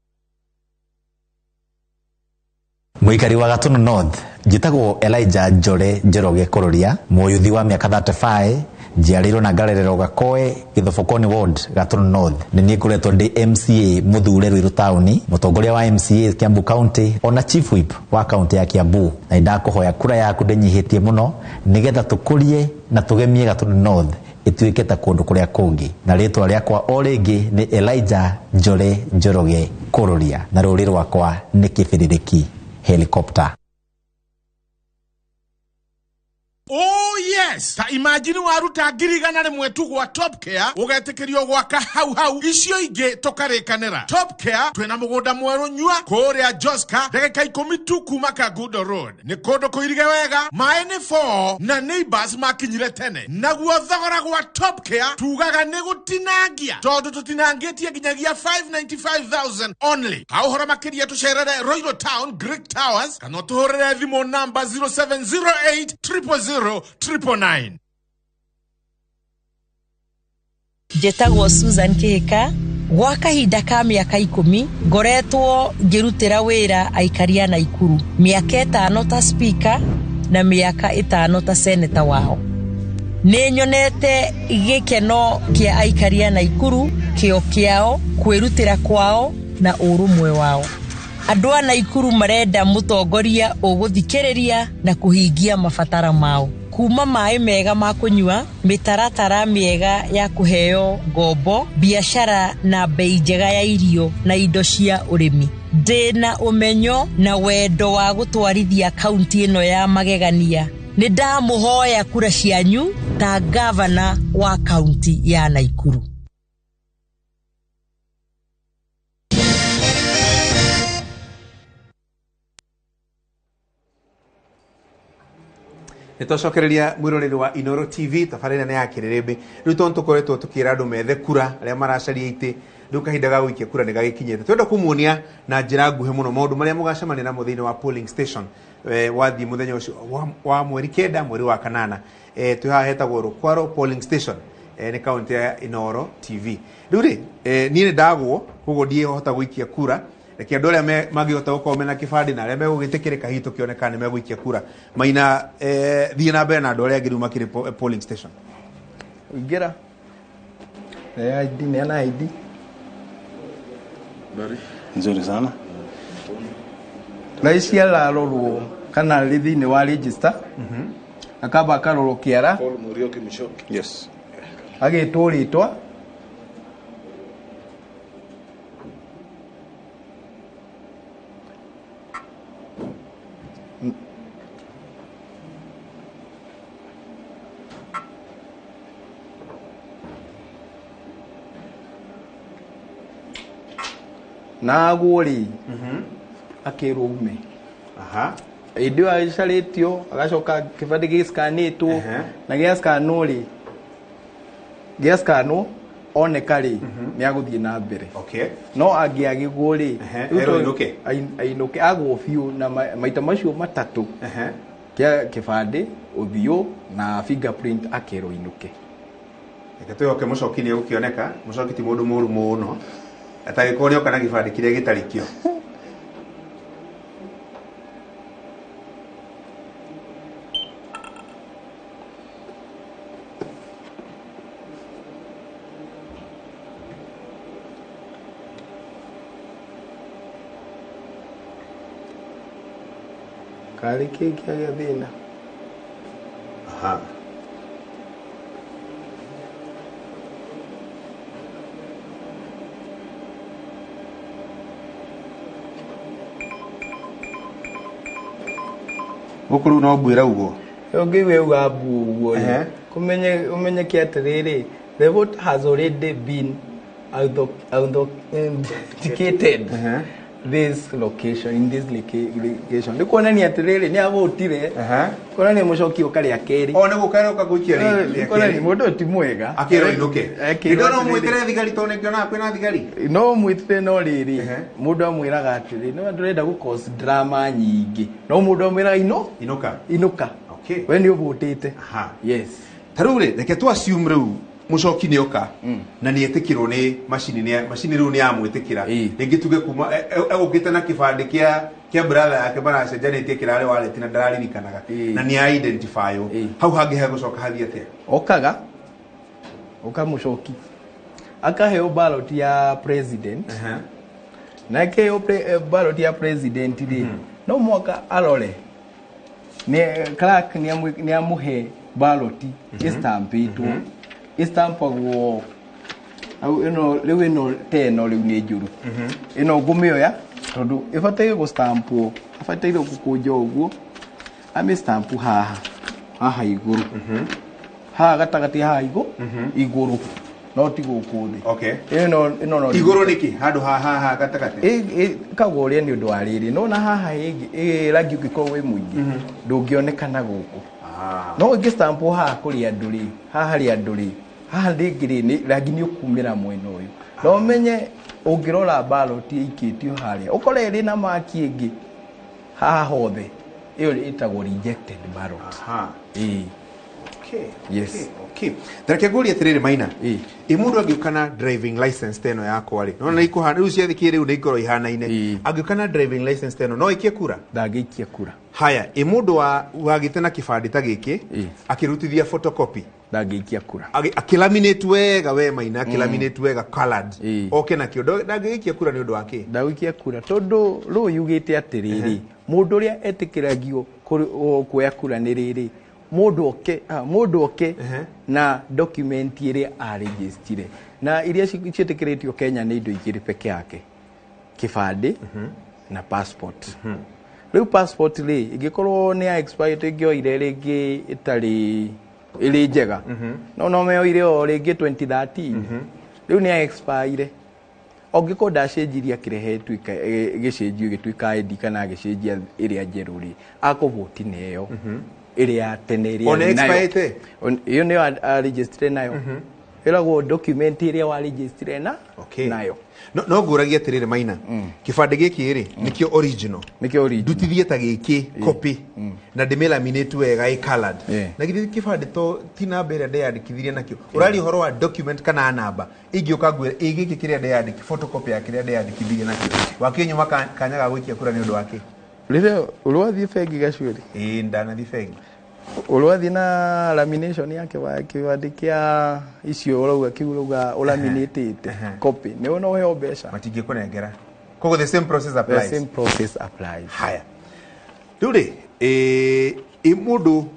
[SPEAKER 8] Muikari wa Gatunu North, jitagwo Elijah Njore Njoroge Kororia, muyuthi wa miaka 35, jiariro na Ngarerero Gakoe, Githofokoni Ward, Gatunu North. Nini kuretwo ndi MCA Muthure Ruiru Tauni, mutongoria wa MCA Kiambu County, ona Chief Whip wa county ya Kiambu. Na ndakuhoya kura yaku ndinyihitie muno, nigetha tukurie na tugemie Gatunu North. Ituike ta kundu kuria kungi. Na ritwa riakwa o ringi ni Elijah Njore Njoroge Kororia, na ruri rwakwa ni Kibiririki Helicopter.
[SPEAKER 4] Oh yes! Yes, ta imagine waruta ngirigana rimwe tu gwa Top Care ugetekerio gwaka hau icio ingi tukarikanira. Top Care twina mugunda mweru nyua kuria Joska ndagika 10 tu kuma Kagundo Road. Ni kundu kuirige wega mai ni 4 na neighbors makinyire tene. Naguo thogora gwa Top Care tugaga ni gutinangia tondu tutinangitie nginyagia 595,000 only. Hauhora makiria tucerere Royal Town Greek Towers kana tuhorere thimo number 0708 000 999.
[SPEAKER 9] Jetagwo Susan Kihika gwa kahinda ka miaka 10 ngoretwo ngirutira wira aikaria Naikuru miaka 5 ta speaker na miaka 5 ta senator wao. Ninyonete gikeno kia aikaria Naikuru kio kiao kwirutira kwao na urumwe wao. Andu a Naikuru marenda mutongoria uguthikiriria na kuhingia mabatara mao. Kuma mai mega ma kunyua, mitaratara miega ya kuheo ngombo, biashara na bei njega ya irio na indo cia urimi. Ndina umenyo na wendo wa gutwarithia kaunti ino ya magegania. Nindamuhoya kura cianyu ta governor wa kaunti ya Naikuru.
[SPEAKER 1] Nitocokereria mwiroreri wa Inoro TV tafarina ne yakirerebe riu tontu koretwo tukira andu methe kura aria maracaria ite riu kahinda ga gwikia kura ne gagikinyete twenda kumuonia na njira nguhe muno maundu maria mugacemania namo thiini wa polling station wathi muthenya ucio wa mweri 9 mweri wa kanana twiha hetagwo Rukwaro polling station ni kaunti ya Inoro TV riu ri nie ndagwo koguo ndie hota gwikia kura reke andu aria magihota gukorwo mena kibandi na aria megugitikirika hitu kionekana ni megwikia kura maina thie na mbere na andu aria angi riu makiri polling station
[SPEAKER 2] ingira ID ni ana ID
[SPEAKER 10] bari nzuri sana
[SPEAKER 2] raisi alarorwo kana thini wa register akaba akarorwo kiara
[SPEAKER 10] Paul Murioki Mishoki yes
[SPEAKER 2] agituritwa na guri akirume idio aishaletio agashoka kifadi giskanito na giaskanuli giaskano one kali ni aguthie na mbere no agiagiguri ainuke agofio na maita macio matatu kia kifadi uthio na fingerprint akero inuke
[SPEAKER 1] ekatoyo mucoki ni gukioneka mucoki ti mundu muru muno atagikorio kana gibandi kiria gitarikio
[SPEAKER 2] kali kiki ya thina
[SPEAKER 1] Ukuru no bwira ugo.
[SPEAKER 2] Yogiwe ugabu ugo. Kumenye kiatiriri. The vote has already been authenticated. This location in this location. Ndikona ni atiriri ni avotire. Kona ni mucoki ukari akeri.
[SPEAKER 1] One gukara ukagukia ri.
[SPEAKER 2] Kona ni mundu ti mwega.
[SPEAKER 1] Akero inuke. Ndono mwitire thigari tone kiona kwina thigari.
[SPEAKER 2] No mwitire no riri. Mundu amwiraga atiri no ndurenda gu cause drama nyingi. No mundu amwiraga inuka.
[SPEAKER 1] Okay.
[SPEAKER 2] We ni uvutite. Yes.
[SPEAKER 1] Tarure reke tu assume riu mucoki ni oka na ni etikirwo ni machine riu ni amwitikira ringi tuge kuma egukite na kibandi kia brother yake baracenjanitie kirare waleti na ndararirikanaga na ni identify hau hangi he gucoka hathie atia
[SPEAKER 2] oka mucoki akaheo ballot ya president na keo ballot ya president ri no mwaka arore ni clerk ni amuhe ballot istampitwo istampagwo au riu ino teno riu ni njuru ino ngumioya tondu ibatie go stampo abatie gukunja uguo ami stamp haha iguru ha gatagati ha iguru no ti guku thi
[SPEAKER 1] okay
[SPEAKER 2] ino no
[SPEAKER 1] iguru niki handu ha gatagati
[SPEAKER 2] kagoria ni undu wa riri no na haha rangi ugikorwo wi muingi ndungionekana guku no ingi stamp haha kuri anduri haha ri anduri haha ndingiri ni rangi ni ukumira mwena uyu no menye ungirora ballot ikitio haria ukore iri na maki ingi haha hothe iyo itagwo rejected ballot
[SPEAKER 1] okay
[SPEAKER 2] yes
[SPEAKER 1] okay Tareke guri atiriri Maina mundu agiukana driving license teno yako ari no na ikuhana riu ciathikire riu ndikoro ihanaine agiukana driving license teno no ikie kura
[SPEAKER 2] ndagiikia kura
[SPEAKER 1] haya mundu wagite na kibandi ta giki akirutithia photocopy
[SPEAKER 2] ndagiikia kura
[SPEAKER 1] akilaminate wega we Maina akilaminate wega colored okay na kio ndagiikia kura ni undu wake
[SPEAKER 2] ndagiikia kura tondu ru yugite atiriri mundu ria etikiragio kuoya kura ni riri mundu oke na document iria a register na iria cietikiritio Kenya ni indo igiri peke yake kibandi na passport riu passport ri igikorwo ni expired ingio ire ringi itari iri njega no meo ire o ringi 2013 riu ni expire ogiko ndacenjiria kirehe tuika gicenjio gituika ID kana gicenjia iria njeruri akuvoti neyo iria tene iria
[SPEAKER 1] nayo
[SPEAKER 2] iyo ni register nayo iragwo document iria wa register nayo
[SPEAKER 1] no nguragia atiriri Maina kibandi giki ri nikio original ndutithie ta giki copy na ndimelaminate wega i colored na githi kibandi to ti namba ira ndeyandikithirie nakio urari horo wa document kana namba ingioka ngwira igiki kiria ndeyandiki photocopy ya kiria ndeyandikithirie nakio wakinyuma kanyaga gwikia kura ni undu wake
[SPEAKER 2] rire urwathi bengi gacuri
[SPEAKER 1] ndanathi bengi
[SPEAKER 2] urwathi na lamination yake wa kibandi kia icio urauga kiuruga ulaminate copy ni ono he obesha
[SPEAKER 1] matingi kunengera kogo the same process applies haya ruri mundu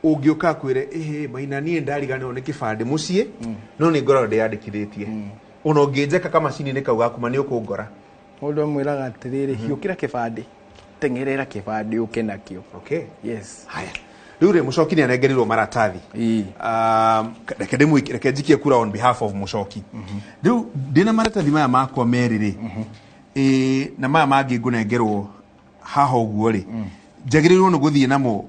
[SPEAKER 1] ungiuka kwire Maina nie ndarigana one kibandi mucie no ni ngoro ndeyandikithitie uno nginjeka kama macini ni kauga kuma ni ukungora
[SPEAKER 2] mundu amwiraga atiriri hiukira kibandi tengerera kibandi uke nakio
[SPEAKER 1] okay
[SPEAKER 2] yes
[SPEAKER 1] haya rure mucoki ni anengerirwo maratathi reke njikie kura on behalf of mucoki riu ndina maratathi maya makwa meriri na maya mangi ngunengerwo haha uguo ri njagirirwo no guthie namo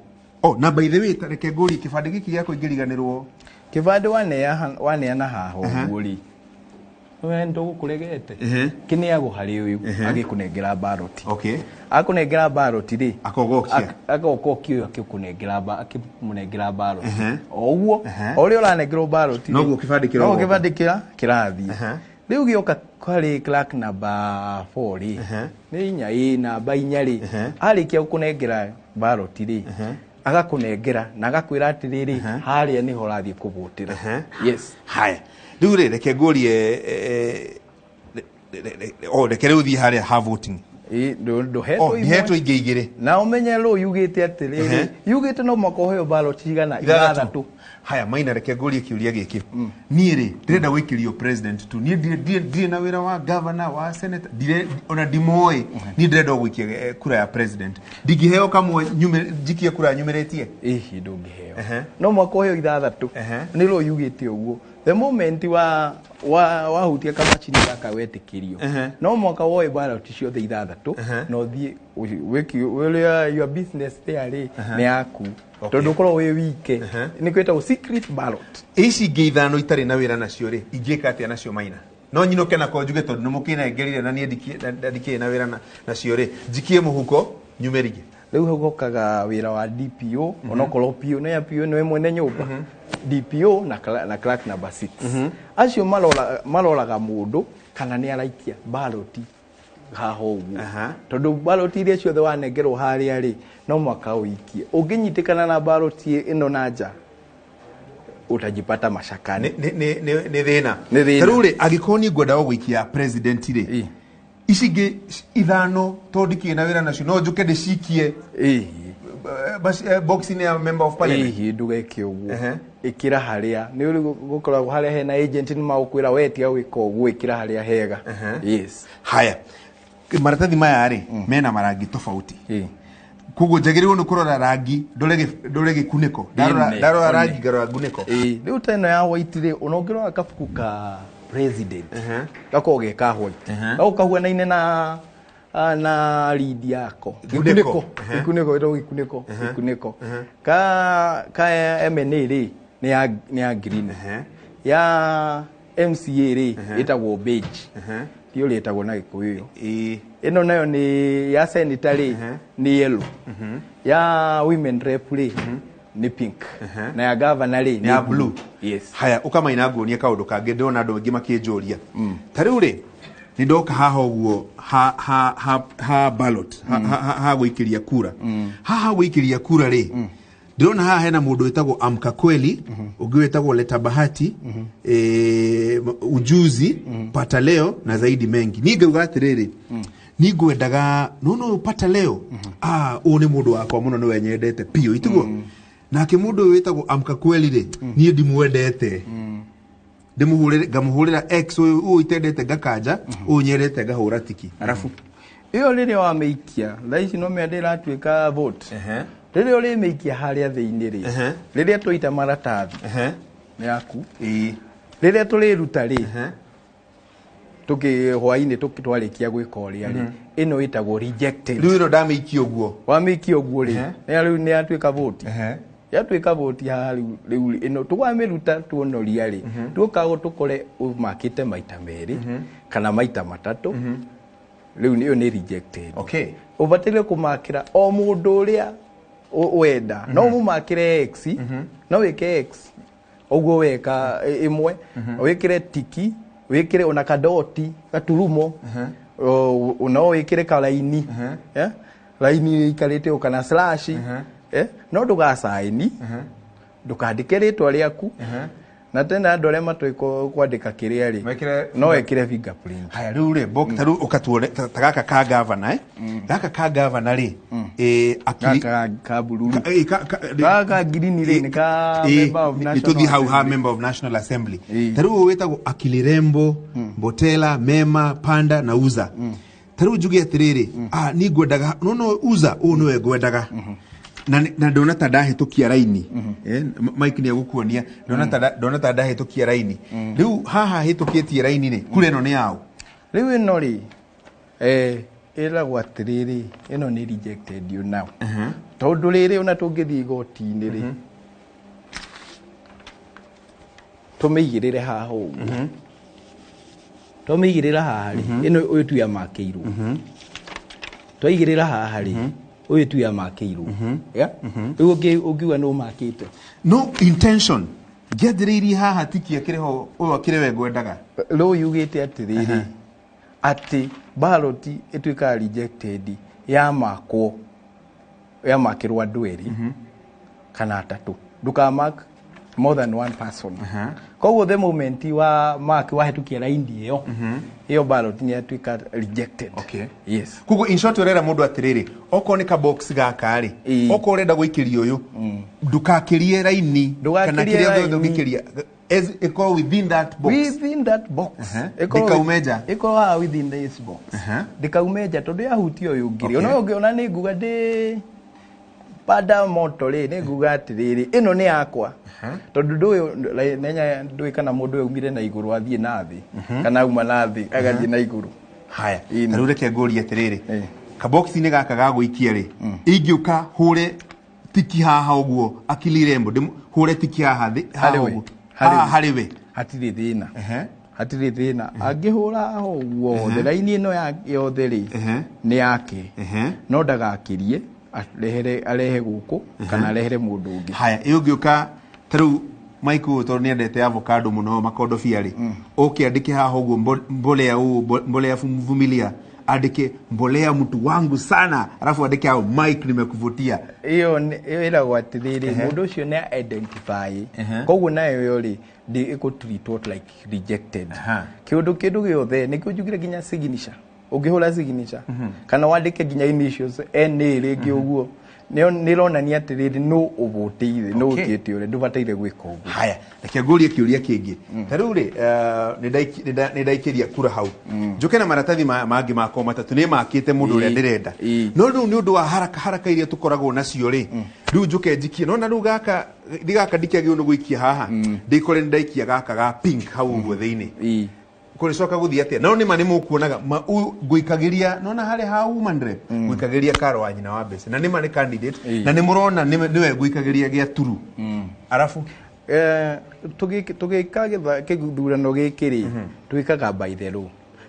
[SPEAKER 1] na by the way reke nguri kibandi giki giako ingiriganirwo
[SPEAKER 2] kibandi waneana haha uguo ri wendo gukuregete kiniago hari uyu agikunengera ballot
[SPEAKER 1] okay
[SPEAKER 2] akunengera ballot ri
[SPEAKER 1] akogokia
[SPEAKER 2] akimunengera ballot oguo ori uranengerwo ballot
[SPEAKER 1] no kibandi
[SPEAKER 2] kirathi riu gioka kwari clerk number 4 ri ni inya namba inya ri arikia kunengera ballot ri agakunengera na agakwira atiriri haria ni horathie kubutira yes
[SPEAKER 1] haya rure reke ngurie reke riu thie haria ha voting heto igigire
[SPEAKER 2] na umenye ru yugite atiriri yugite no makoheo ballot igana ithathatu
[SPEAKER 1] haya Maina reke ngurie kiuria giki nie ri ndirenda gwikirio president tu nie ndire na wira wa governor wa senator ndire ona dimoi nie ndirenda gwikia kura ya president ndingiheo kamwe njikie kura nyumeretie
[SPEAKER 2] ndungiheo no makoheo ithathatu ni ru yugite uguo the moment wa hutia kama chini gaka wetikirio no mwaka woe ballot ciothe ithathatu no thie wiki your business there ni yaku tondu korwo wi wike ni kweta secret ballot
[SPEAKER 1] ici ngeithano itari na wira nacio ri ingika atia nacio Maina no nyinoke na konjuge tondu nimukinengerire na nie ndikie na wira nacio ri njikie muhuko nyumerige
[SPEAKER 2] riu hogokaga wira wa DPO onokorwo PO na PO ni mwene nyumba DPO na clerk number 6 acio maloraga mundu kana ni araikia ballot haha uguo tondu ballot iria ciothe wanengerwo haria ri no mwaka uikie unginyitikana na ballot ino na nja utajipata mashakani
[SPEAKER 1] ni thina ruri agikoni ngwenda gwikia president ri icingi ithano tondiki na wira nacio no njuke ndicikie boxing ya member of parliament
[SPEAKER 2] ndugeke uguo ikira haria ni uri gukoragwo haria hena agent ni magukwira wetia gwika uguo ikira haria hega yes
[SPEAKER 1] haya maratathi maya ri mena marangi tofauti Kugo jagiriwo no kurora rangi ndore gikuniko ndarora rangi ngarora guniko
[SPEAKER 2] riu teno ya white ri unongirora kabuku ka president gakoge ka white ukahua ine na lead yako gikuniko ka MNA ri ni ya green ya MCA ri itagwo beige dio letagwo na gikuyu ino nayo ni ya sanitary ni yellow ya women rep ni pink na ya governor ni
[SPEAKER 1] ya blue.
[SPEAKER 2] Yes.
[SPEAKER 1] Haya ukama inaguonia kaundu kange ndona andu angi makienjuria tariu ri ni ndoka haha uguo ha ballot ha guikiria kura haha guikiria kura ri ndona haha hena mundu wetagwo Amka Kweli ungi wetagwo Leta Bahati ujuzi pata leo na zaidi mengi ningeuga atiriri ningwendaga no pata leo u ni mundu wakwa muno ni wenyendete pio itugo nake mundu wetagwo Amka Kweli ri nie ndimwendete ngamuhurira x u itendete gakanja u nyerete gahura tiki arafu
[SPEAKER 2] iyo riri wa meikia thaici no mendera atuika vote riri uri meikia haria thiini ri riri tuita maratathi yaku riri turi ruta ri tuki hwaini tukitwarikia gwika uria ri ino itagwo rejected
[SPEAKER 1] riu ino ndameikia uguo
[SPEAKER 2] wa meikia uguo ri riu ni atuika vote yatuika vote ha riu ino tugamiruta tuonoria ri tukago tukore umakite maita meri kana maita matatu riu niyo ni rejected ubatire kumakira o mundu uria wenda no mumakire x no wike x uguo weka imwe wikire tiki wikire ona kadoti gaturumo no wikire kalaini laini ikarite ukana slash no ndugasaini ndukandike ritwa riaku na tena andu aria matwiko kwandika kiria ri no wekire fingerprint.
[SPEAKER 1] Haya riu ri taru ukatuone tagaka ka governor gaka ka governor ri
[SPEAKER 2] akiri ka bururu ka green ri ni ka member of national
[SPEAKER 1] tuthi hau ha member of national assembly taru wetagwo Akilirembo Mbotela Mema Panda na Uza taru jugi atiriri ni ngwendaga no Uza u no ngwendaga na ndona ta ndahitukia raini Mike ni agukuonia ndona ta ndahitukia raini riu haha hitukitie raini ni kure no ni yao
[SPEAKER 2] riu ino ri ira gwatiriri ino ni rejected you now tondu riri ona tungithi igoti-ini ri tumeigirire haha uguo tumeigirira haha ri ino uyu tu ya makeiru twaigirira haha ri uyu tu ya makeiru ugiwa no makite
[SPEAKER 1] no intention gethiriri haha tikia kireho uyu akirewe ngwendaga
[SPEAKER 2] ro yugite atiriri ati ballot itwika rejected ya makirwa ndweri kana atatu ndukamark more than one person koguo the moment wa mark wahetukia raindi iyo ballot ni atwika rejected. Yes.
[SPEAKER 1] Koguo in short urera mundu atiriri oko ni ka box gaka ri oko urenda guikiria uyu ndukakirie raini kana kiria thothe gikiria as equal within that box dikaumeja
[SPEAKER 2] within this box dikaumeja tondu yahutio uyu ngiri ona ungiona ni nguga ndi pada moto ri ni nguga atiriri ino ni yakwa tondu nduyu nenya ndui kana mundu umire na iguru athie na thi kana uma na thi agathie na iguru.
[SPEAKER 1] Haya riu reke nguria atiriri ka box ni gaka gaguikia ri ingiuka hure tiki haha uguo Akilirembo hure tiki haha thi hariwe
[SPEAKER 2] hatiri thina hatiri thina angihura ho uguo the raini ino yothe ri ni yake no ndagakirie arehe guku kana arehere mundu ungi.
[SPEAKER 1] Haya ingiuka taru Michael tondu ni endete avocado muno makondobia ri ukiandike haha uguo mbolea vumilia andike mbolea mtu wangu sana alafu andike hao Mike nimekuvutia
[SPEAKER 2] iyo ila gwatiriri mundu ucio ni identify koguo nayo yori ndi ikutreat like rejected kiundu giothe nikio njugire ginya signature ungihura signature kana wandike ginya initials NA ringi uguo nironania atiriri no uvoteire no ukite ure ndubataire gwika uguo.
[SPEAKER 1] Haya, reke ngurie kiuria kingi. Taru ri ni ndaikiria kura hau. Njuke na maratathi mangi mako matatu ni makite mundu uria ndirenda. No riu ni undu wa haraka iria tukoragwo nacio ri. Riu njuke njikie no na riu gaka ndikiagio no guikia haha. Ndikore ndaikia gaka ga pink hau uguo thiini. Kuricoka guthia atia no ni mani mukuonaga guikagiria nona hali ha woman rep guikagiria karo wa nyina wa bese na ni mani candidate na ni murona niwe guikagiria gia turu arafu tugikaga kiguthurano gikiri twikaga by the law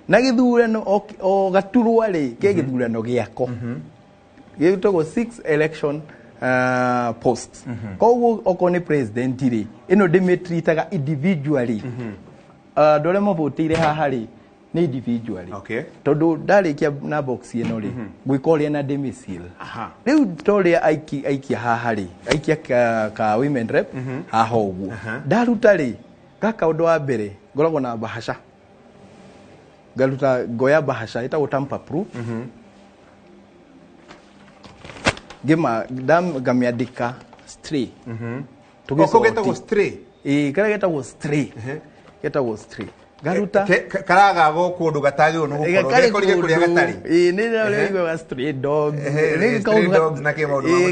[SPEAKER 1] na githurano o gaturwa ri ke githurano giako gitogwo 6 election posts koguo okoni president ri ino dimetritaga individually dole mo voteire haha ri ni individually tondu ndarikia na box ino ri gwikoria na domicile riu toria aikia haha ri aikia ka women rep haha uguo ndaruta ri gaka undu wa mbere ngoragwo na bahasha ngaruta ngoya bahasha ita utampa proof gima ngamiandika stray tugicogetagwo stray
[SPEAKER 2] kara getagwo stray getagwo stray garuta
[SPEAKER 1] karaga go kundu gatagio no gukorwo gekorire kuria gatari
[SPEAKER 2] ni rero stray dog
[SPEAKER 1] ni stray dog na ke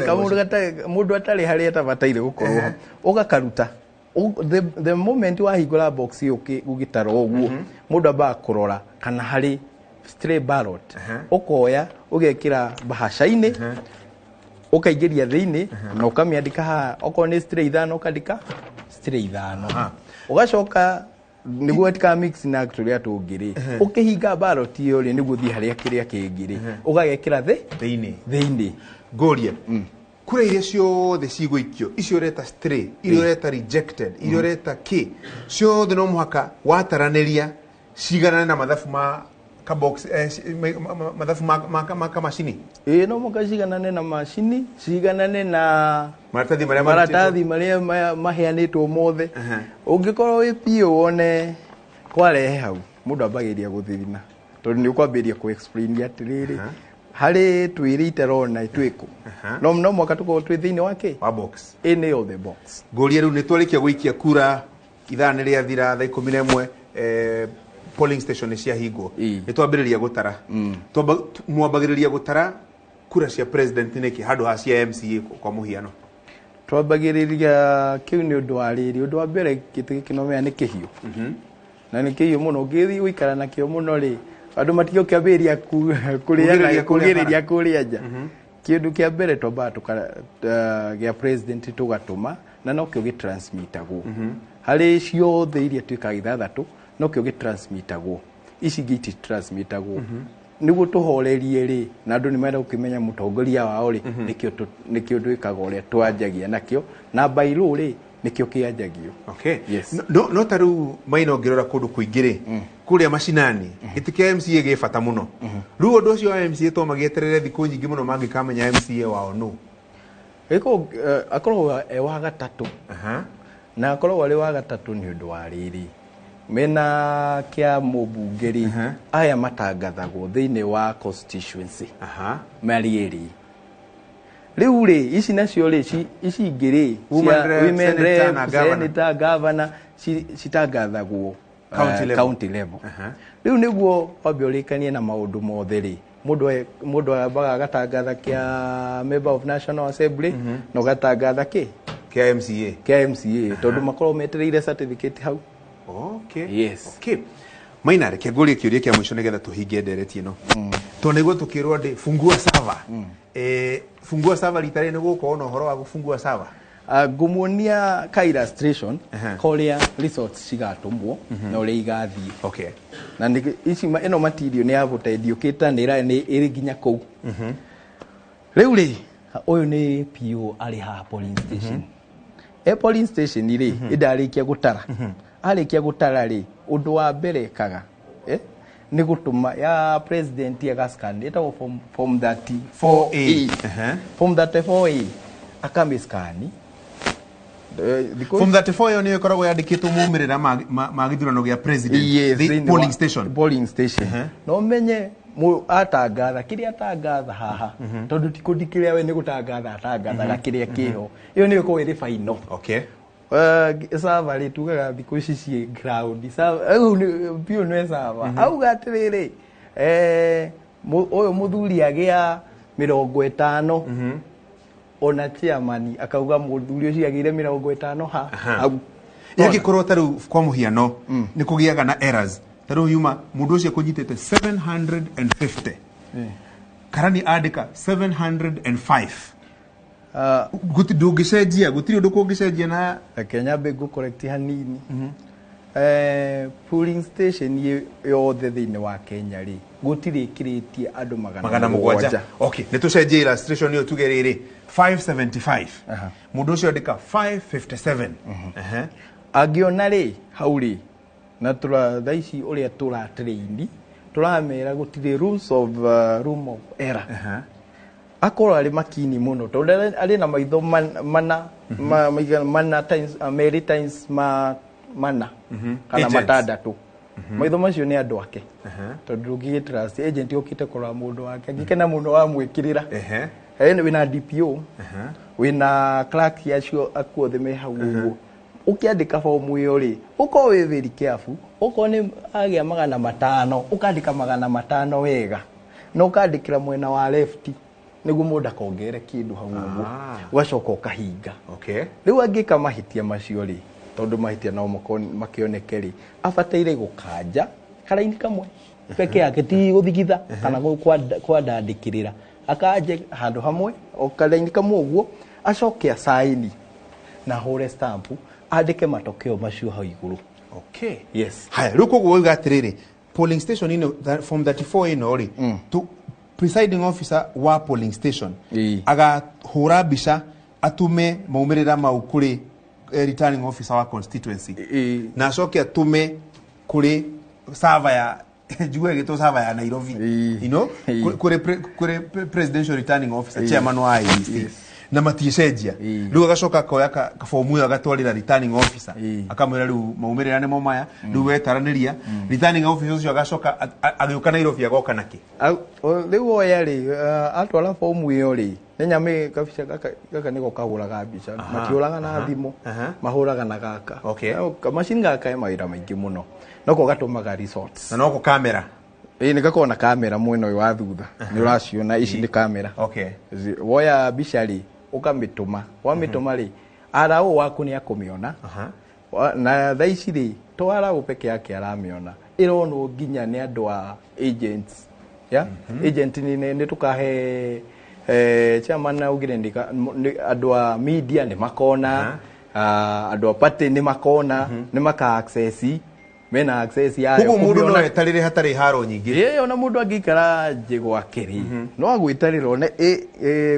[SPEAKER 2] kamundu mundu atari hari atabataire gukorwo ugakaruta the moment wahingura box ugitaro uguo mundu aba kurora kana hari stray ballot ukoya ugekira bahasha-ini ukaigeria thiini na ukamiandika ha okorwo ni stray ithano ukandika stray ithano ugacoka niguo tika mix na actually atungiri ukihinga ballot iyo ri niguo thi haria kiria kingiri ugagekira thiini
[SPEAKER 1] goria kura iria ciothe ciguikio icio reta stray irio reta rejected irio reta ki ciothe no muhaka wataraniria ciganane na mathabu ma ka box mathabu ma machini
[SPEAKER 2] no mukaciganane na machini ciganane na
[SPEAKER 1] maratathi
[SPEAKER 2] maria maheanitwo mothe ungikorwo wi pio wone kwarehe hau mundu ambagiria guthirina tondu ni ukwambiria ku explain atiriri hari twirite rona itwiku no mwaka tuko twi thiini wake
[SPEAKER 1] wa box
[SPEAKER 2] any of the box
[SPEAKER 1] goria riu ni twarikia guikia kura ithane ria thira thaa 11 polling station cia hingo ni twambiriria gutara mwambagiriria gutara kura cia president niki handu ha cia MCA kwa muhiano
[SPEAKER 2] twambagiriria kiu ni undu wa riri undu wa mbere kinomea ni kihiu na ni kihiu muno ngithi uikara na kio muno ri andu matigio kiambiria kugiria kuria nja kindu kia mbere twamba gia president tugatuma na no kio gitransmitagwo hari ciothe iria twikaga ithathatu no kio gitransmitagwo ici ngiti transmitagwo niguo tuhorerie ri na andu ni menda ukimenya mutongoria wao ri nikio twikaga uria twanjagia nakio na bailo ri nikio kianjagio
[SPEAKER 1] yes no taru maino ngirora kundu kuingire kuria mashinani gitikia MCA gifata muno riu undu ucio wa MCA to magieterere thiku nyingi muno mangikamenya MCA wao no
[SPEAKER 2] iko akorwo wa gatatu na akorwo ari wa gatatu ni undu wa riri mena kia mubungeri aya matangathagwo thiini wa constituency marieri riu ri ici nacio ri ici ingiri women rep senator governor citangathagwo county level riu niguo wambiurikanie na maundu mothe ri mundu ambaga gatangatha kia member of national assembly no gatangatha
[SPEAKER 1] kia MCA
[SPEAKER 2] tondu makorwo metereire certificate hau yes
[SPEAKER 1] maina reke ngurie kiuria kia mwisho nigetha tuhinge ndereti ino to niguo tukirwo ndi fungua server fungua server litare niguo ko no horo wa gufungua server
[SPEAKER 2] ngumuonia ka illustration koria resorts cigatumwo na uria igathii na ici ino material ni yavutendio kitanira ni iri ginya kou riu ri uyu ni PO ari ha polling station polling station ri indarikia gutara arikia gutara ri undu wa mbere kaga ni gutuma ya president ya gascan itago form 34A form 34A akamiskani
[SPEAKER 1] form 34 ni ikoragwo yandikitwo mumirira ma githurano gia president polling station
[SPEAKER 2] no menye atangatha kiria atangatha haha tondu tikundi kiria we ni gutangatha atangatha kiria kiho iyo ni ko iri final.
[SPEAKER 1] Okay.
[SPEAKER 2] Sava ri tugaga thiku ici ci ground sava au pio no sava au gatiriri uyu muthuri agia 50 ona chairman akauga muthuri ucio agire 50 ha au
[SPEAKER 1] yagikorwo taru kwa muhiano ni kugiaga na errors taru yuma mundu ucio kunyitete 750 karani andika 705 guti ndungicenjia gutiri undu kungicenjia na
[SPEAKER 2] Kenya be go correct hanini polling station yothe thiini wa Kenya ri gutiri kiritie andu 700.
[SPEAKER 1] Okay, nitucenjia illustration yo tugerere 575 mundu ucio andika 557
[SPEAKER 2] agiona ri hauri na tura thaici uria tura train turamera gutiri rules of room of error akora ari makini muno tondu ari na maitho mana times many times mana kana matandatu maitho macio ni andu ake tondu ngi trust agent okite kora mundu wake ngikena muno wa mwikirira wina DPO wina clerk yacio akuothe me hau uguo ukiandika form iyo ri uko we very careful uko ni agia 500 ukandika 500 wega no ukandikira mwena wa left niguo mundu akongere kindu hau uguo ugacoka ukahinga.
[SPEAKER 1] Okay,
[SPEAKER 2] riu angika mahitia macio ri tondu mahitia no makioneke ri abateire gukanja karaini kamwe peke yake ti guthigitha kana kwandandikirira akaje handu hamwe o karaini kamwe uguo acoke asaini na hore stamp andike matokeo macio hau iguru.
[SPEAKER 1] Okay,
[SPEAKER 2] yes.
[SPEAKER 1] Haya ruko guoga atiriri polling station ino form 34 ino ri tu presiding officer wa polling station aga hura bisha atume maumirira mau kuri returning officer wa constituency na acoke atume kuri server ya juwe gito server ya Nairobi you know kuri presidential returning officer chairman wa IEC na maticenjia riu agacoka koya ka formu agatwarira returning officer akamwira riu maumirira ne momaya riu wetaraniria returning officer ucio agacoka agiuka Nairobi agoka naki
[SPEAKER 2] riu oya ri atwara formu iyo ri nyame kabisa kaka niko kahuraga mbica makiuraga na thimu mahuraga na gaka machine gaka mawira maingi muno noko gatumaga resorts
[SPEAKER 1] na noko kamera
[SPEAKER 2] ni gakona kamera mwena uyu wa thutha ni uraciona ici ni kamera.
[SPEAKER 1] Okay,
[SPEAKER 2] woya mbica ri ukamituma wamituma ri arao waku ni akumiona na thaici ri to arao peke yake aramiona irono nginya ni andu a agents ya agent ni tukahe chairman ugire ndika andu a media ni makona andu a party ni makona ni maka access mena access ya
[SPEAKER 1] kuko mundu no etarire hatari haro nyingi
[SPEAKER 2] ona mundu angikara jigwa kiri no agwitariro ne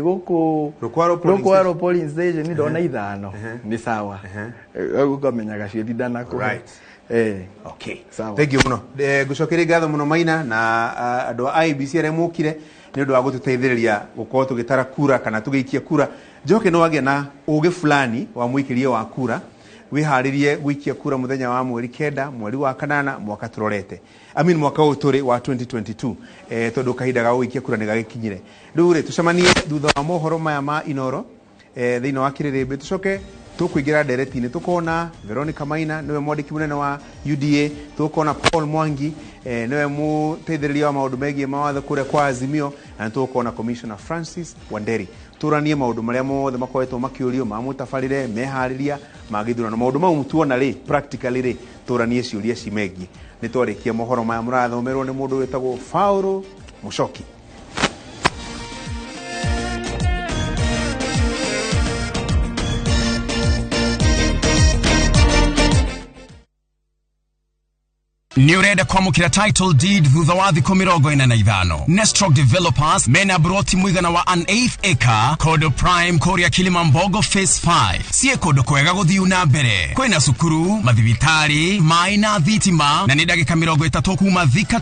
[SPEAKER 2] guku rukwaro polling station ni ndona ithano ni sawa ugamenyaga ciethindana ku
[SPEAKER 1] right. Okay,
[SPEAKER 2] sawa.
[SPEAKER 1] Thank you muno gucokeri gatho muno Maina na andu a IBC are mukire ni undu wa gututeithiriria gukorwo tugitara kura kana tugiikia kura njoke no wage na uge fulani wa muikirie wa kura wiharirie gwikia kura muthenya wa mweri 9 mweri wa 8 mwaka turorete mwaka uturi wa 2022 tondu kahinda ga gwikia kura ni gagikinyire riu ri tucemanie thutha wa mohoro maya ma Inoro thiini wa Kiririmbi tucoke tukuingira ndereti-ini tukona Veronica Maina niwe mwandiki munene wa UDA tukona Paul Mwangi niwe muteithiriria wa maundu megie mawatho kuria kwa Azimio na tukona Commissioner Francis Wanderi turanie maundu maria mothe makoretwo makiurio mamutafarire mehariria magithurano maundu mau mutuona ri practically ri turanie ciuria cimegie ni twarikia mohoro maya murathomerwo ni mundu wetagwo Fauro Mushoki.
[SPEAKER 3] Ni urenda kwamukira title deed thutha wa thikũ 45 Nestrock Developers mena broti muigana wa an 8th acre Kodo Prime Korea Kilimambogo Phase 5 sie kodo kwega guthiu na mbere kwina cukuru mathibitari mai na thitima na ni ndagika 30 kuma Thika